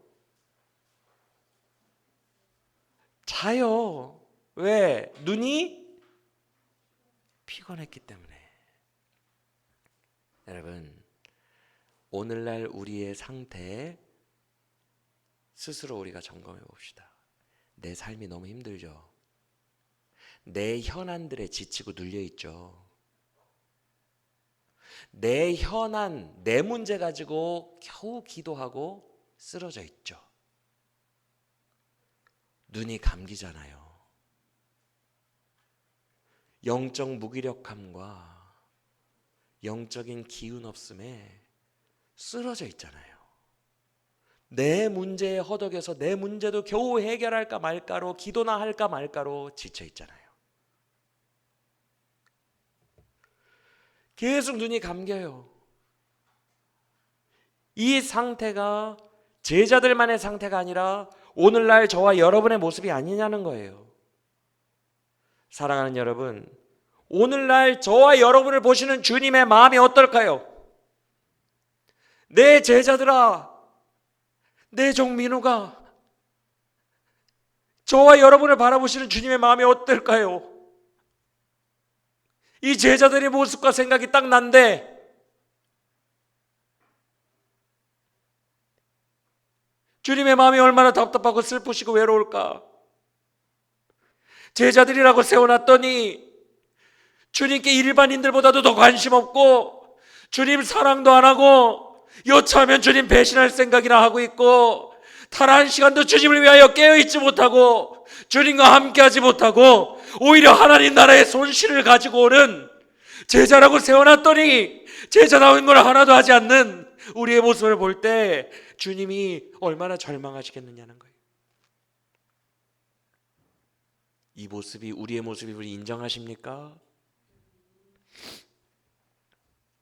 자요. 왜? 눈이 피곤했기 때문에. 여러분, 오늘날 우리의 상태 스스로 우리가 점검해 봅시다. 내 삶이 너무 힘들죠. 내 현안들에 지치고 눌려있죠. 내 현안, 내 문제 가지고 겨우 기도하고 쓰러져 있죠. 눈이 감기잖아요. 영적 무기력함과 영적인 기운 없음에 쓰러져 있잖아요. 내 문제에 허덕여서 내 문제도 겨우 해결할까 말까로, 기도나 할까 말까로 지쳐 있잖아요. 계속 눈이 감겨요. 이 상태가 제자들만의 상태가 아니라 오늘날 저와 여러분의 모습이 아니냐는 거예요. 사랑하는 여러분, 오늘날 저와 여러분을 보시는 주님의 마음이 어떨까요? 내 제자들아, 내 종 민우가 저와 여러분을 바라보시는 주님의 마음이 어떨까요? 이 제자들의 모습과 생각이 딱 난데 주님의 마음이 얼마나 답답하고 슬프시고 외로울까? 제자들이라고 세워놨더니 주님께 일반인들보다도 더 관심 없고 주님 사랑도 안 하고 여차하면 주님 배신할 생각이나 하고 있고 단 한 시간도 주님을 위하여 깨어있지 못하고 주님과 함께하지 못하고 오히려 하나님 나라의 손실을 가지고 오는 제자라고 세워놨더니 제자다운 걸 하나도 하지 않는 우리의 모습을 볼 때 주님이 얼마나 절망하시겠느냐는 거예요. 이 모습이 우리의 모습임을 인정하십니까?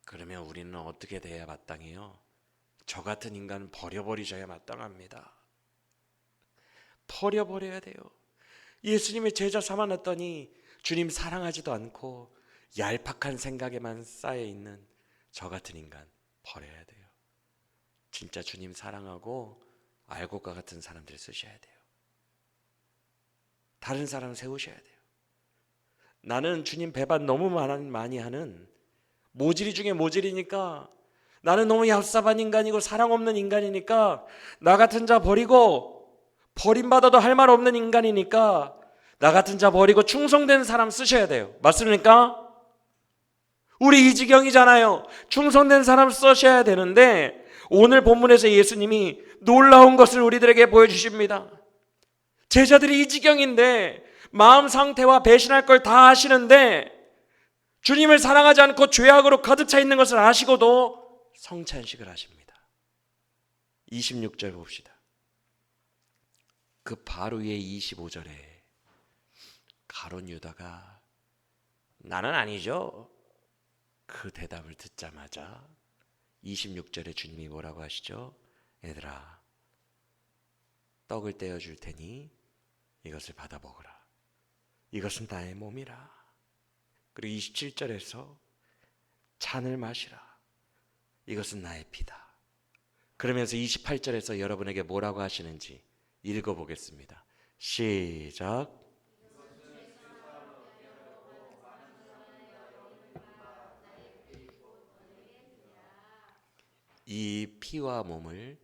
그러면 우리는 어떻게 돼야 마땅해요? 저 같은 인간은 버려버리셔야 마땅합니다. 버려버려야 돼요. 예수님의 제자 삼아놨더니 주님 사랑하지도 않고 얄팍한 생각에만 쌓여있는 저 같은 인간 버려야 돼요. 진짜 주님 사랑하고 알고 것 같은 사람들 쓰셔야 돼요. 다른 사람 세우셔야 돼요. 나는 주님 배반 너무 많이 하는 모질이 중에 모질이니까, 나는 너무 얍삽한 인간이고 사랑 없는 인간이니까, 나 같은 자 버리고 버림받아도 할 말 없는 인간이니까 나 같은 자 버리고 충성된 사람 쓰셔야 돼요. 맞습니까? 우리 이 지경이잖아요. 충성된 사람 써셔야 되는데 오늘 본문에서 예수님이 놀라운 것을 우리들에게 보여주십니다. 제자들이 이 지경인데 마음 상태와 배신할 걸 다 아시는데 주님을 사랑하지 않고 죄악으로 가득 차 있는 것을 아시고도 성찬식을 하십니다. 26절 봅시다. 그 바로 위에 25절에 가룟 유다가 나는 아니죠. 그 대답을 듣자마자 26절에 주님이 뭐라고 하시죠? 얘들아, 떡을 떼어줄 테니 이것을 받아 먹으라. 이것은 나의 몸이라. 그리고 27절에서 잔을 마시라. 이것은 나의 피다. 그러면서 28절에서 여러분에게 뭐라고 하시는지 읽어보겠습니다. 시작. 이 피와 몸을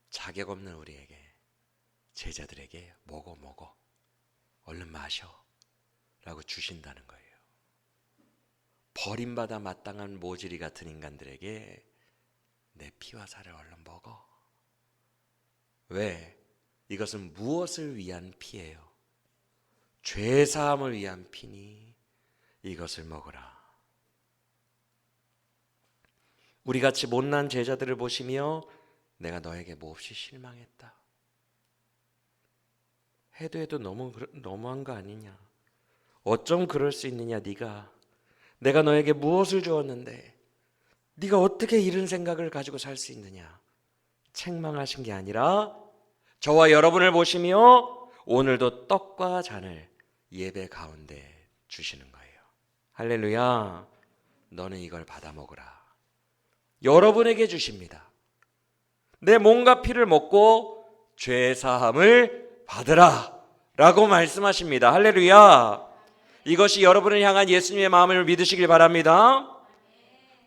자격 없는 우리에게, 제자들에게 먹어 얼른 마셔 라고 주신다는 거예요. 버림받아 마땅한 모질이 같은 인간들에게 내 피와 살을 얼른 먹어. 왜? 이것은 무엇을 위한 피예요? 죄사함을 위한 피니 이것을 먹으라. 우리같이 못난 제자들을 보시며 내가 너에게 몹시 실망했다. 해도 너무한 거 아니냐. 어쩜 그럴 수 있느냐. 내가 너에게 무엇을 주었는데 네가 어떻게 이런 생각을 가지고 살 수 있느냐. 책망하신 게 아니라 저와 여러분을 보시며 오늘도 떡과 잔을 예배 가운데 주시는 거예요. 할렐루야. 너는 이걸 받아 먹으라. 여러분에게 주십니다. 내 몸과 피를 먹고 죄사함을 받으라 라고 말씀하십니다. 할렐루야. 이것이 여러분을 향한 예수님의 마음을 믿으시길 바랍니다.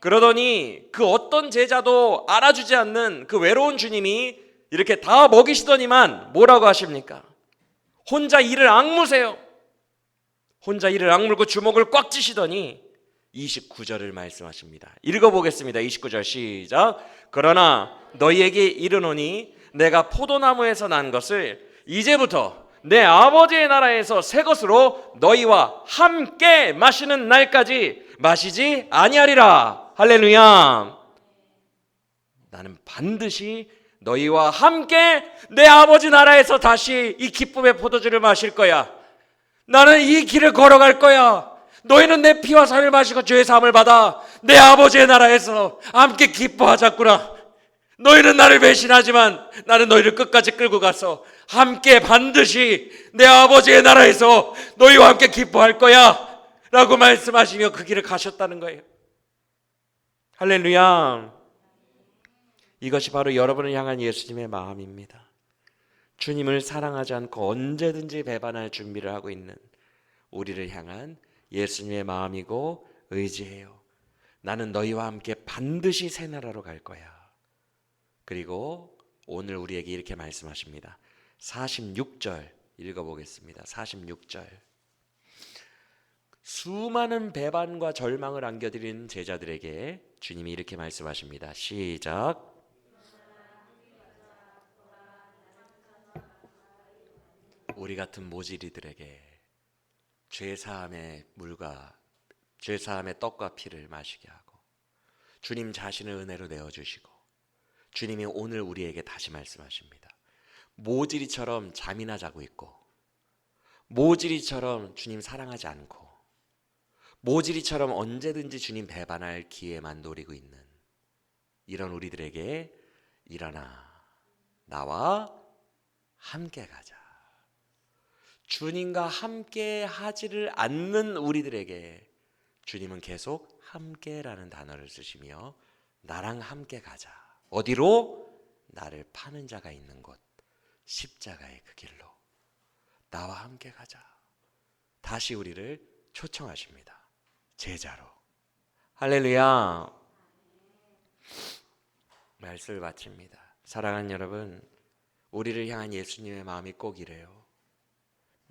그러더니 그 어떤 제자도 알아주지 않는 그 외로운 주님이 이렇게 다 먹이시더니만 뭐라고 하십니까? 혼자 이를 악무세요. 혼자 이를 악물고 주먹을 꽉 쥐시더니 29절을 말씀하십니다. 읽어보겠습니다. 29절 시작. 그러나 너희에게 이르노니 내가 포도나무에서 난 것을 이제부터 내 아버지의 나라에서 새 것으로 너희와 함께 마시는 날까지 마시지 아니하리라. 할렐루야. 나는 반드시 너희와 함께 내 아버지 나라에서 다시 이 기쁨의 포도주를 마실 거야. 나는 이 길을 걸어갈 거야. 너희는 내 피와 살을 마시고 죄의 사함을 받아 내 아버지의 나라에서 함께 기뻐하자꾸나. 너희는 나를 배신하지만 나는 너희를 끝까지 끌고 가서 함께 반드시 내 아버지의 나라에서 너희와 함께 기뻐할 거야 라고 말씀하시며 그 길을 가셨다는 거예요. 할렐루야. 이것이 바로 여러분을 향한 예수님의 마음입니다. 주님을 사랑하지 않고 언제든지 배반할 준비를 하고 있는 우리를 향한 예수님의 마음이고 의지예요. 나는 너희와 함께 반드시 새 나라로 갈 거야. 그리고 오늘 우리에게 이렇게 말씀하십니다. 46절 읽어보겠습니다. 46절. 수많은 배반과 절망을 안겨드린 제자들에게 주님이 이렇게 말씀하십니다. 시작. 우리 같은 모질이들에게 죄사함의 물과 죄사함의 떡과 피를 마시게 하고 주님 자신을 은혜로 내어주시고 주님이 오늘 우리에게 다시 말씀하십니다. 모질이처럼 잠이나 자고 있고 모질이처럼 주님 사랑하지 않고 모질이처럼 언제든지 주님 배반할 기회만 노리고 있는 이런 우리들에게 일어나 나와 함께 가자. 주님과 함께 하지를 않는 우리들에게 주님은 계속 함께라는 단어를 쓰시며 나랑 함께 가자. 어디로? 나를 파는 자가 있는 곳, 십자가의 그 길로 나와 함께 가자. 다시 우리를 초청하십니다. 제자로. 할렐루야. 말씀을 마칩니다. 사랑하는 여러분, 우리를 향한 예수님의 마음이 꼭 이래요.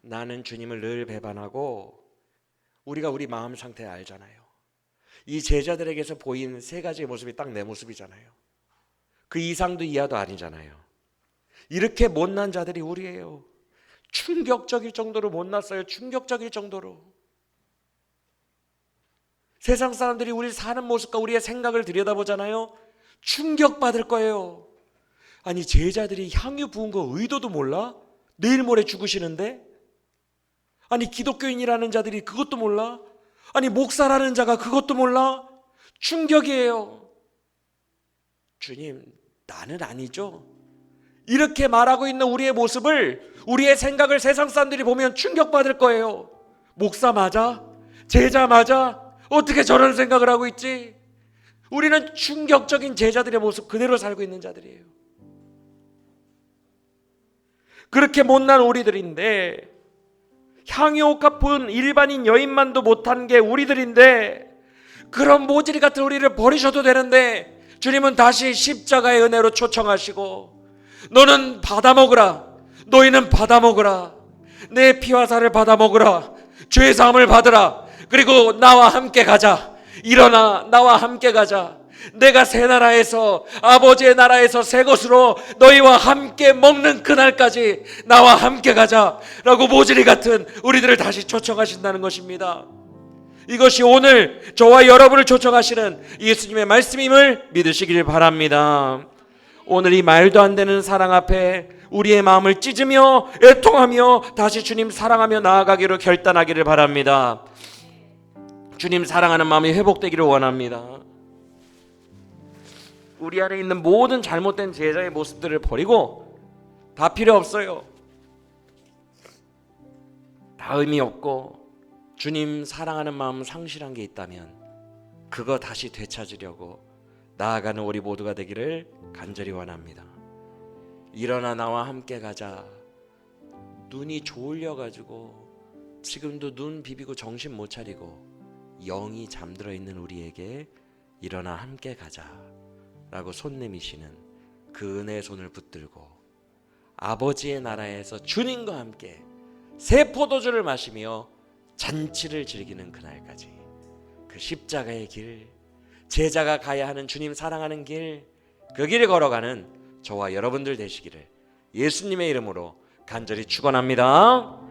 나는 주님을 늘 배반하고 우리가 우리 마음 상태 알잖아요. 이 제자들에게서 보인 세 가지의 모습이 딱 내 모습이잖아요. 그 이상도 이하도 아니잖아요. 이렇게 못난 자들이 우리예요. 충격적일 정도로 못났어요. 충격적일 정도로. 세상 사람들이 우리 사는 모습과 우리의 생각을 들여다보잖아요. 충격받을 거예요. 아니, 제자들이 향유 부은 거 의도도 몰라? 내일 모레 죽으시는데? 아니, 기독교인이라는 자들이 그것도 몰라? 아니, 목사라는 자가 그것도 몰라? 충격이에요. 주님, 나는 아니죠. 이렇게 말하고 있는 우리의 모습을, 우리의 생각을 세상 사람들이 보면 충격받을 거예요. 목사 맞아? 제자 맞아? 어떻게 저런 생각을 하고 있지? 우리는 충격적인 제자들의 모습 그대로 살고 있는 자들이에요. 그렇게 못난 우리들인데, 향유옥합 본 일반인 여인만도 못한 게 우리들인데, 그런 모질이 같은 우리를 버리셔도 되는데 주님은 다시 십자가의 은혜로 초청하시고, 너는 받아먹으라, 너희는 받아먹으라, 내 피와 살을 받아먹으라, 죄사함을 받으라, 그리고 나와 함께 가자. 일어나 나와 함께 가자. 내가 새 나라에서, 아버지의 나라에서 새 것으로 너희와 함께 먹는 그날까지 나와 함께 가자 라고 모질이 같은 우리들을 다시 초청하신다는 것입니다. 이것이 오늘 저와 여러분을 초청하시는 예수님의 말씀임을 믿으시길 바랍니다. 오늘 이 말도 안 되는 사랑 앞에 우리의 마음을 찢으며 애통하며 다시 주님 사랑하며 나아가기로 결단하기를 바랍니다. 주님 사랑하는 마음이 회복되기를 원합니다. 우리 안에 있는 모든 잘못된 제자의 모습들을 버리고, 다 필요 없어요. 다 의미 없고, 주님 사랑하는 마음 상실한 게 있다면 그거 다시 되찾으려고 나아가는 우리 모두가 되기를 간절히 원합니다. 일어나 나와 함께 가자. 눈이 졸려가지고 지금도 눈 비비고 정신 못 차리고 영이 잠들어 있는 우리에게 일어나 함께 가자 라고 손 내미시는 그 은혜의 손을 붙들고 아버지의 나라에서 주님과 함께 새 포도주를 마시며 잔치를 즐기는 그날까지, 그 십자가의 길, 제자가 가야 하는 주님 사랑하는 길, 그 길을 걸어가는 저와 여러분들 되시기를 예수님의 이름으로 간절히 축원합니다.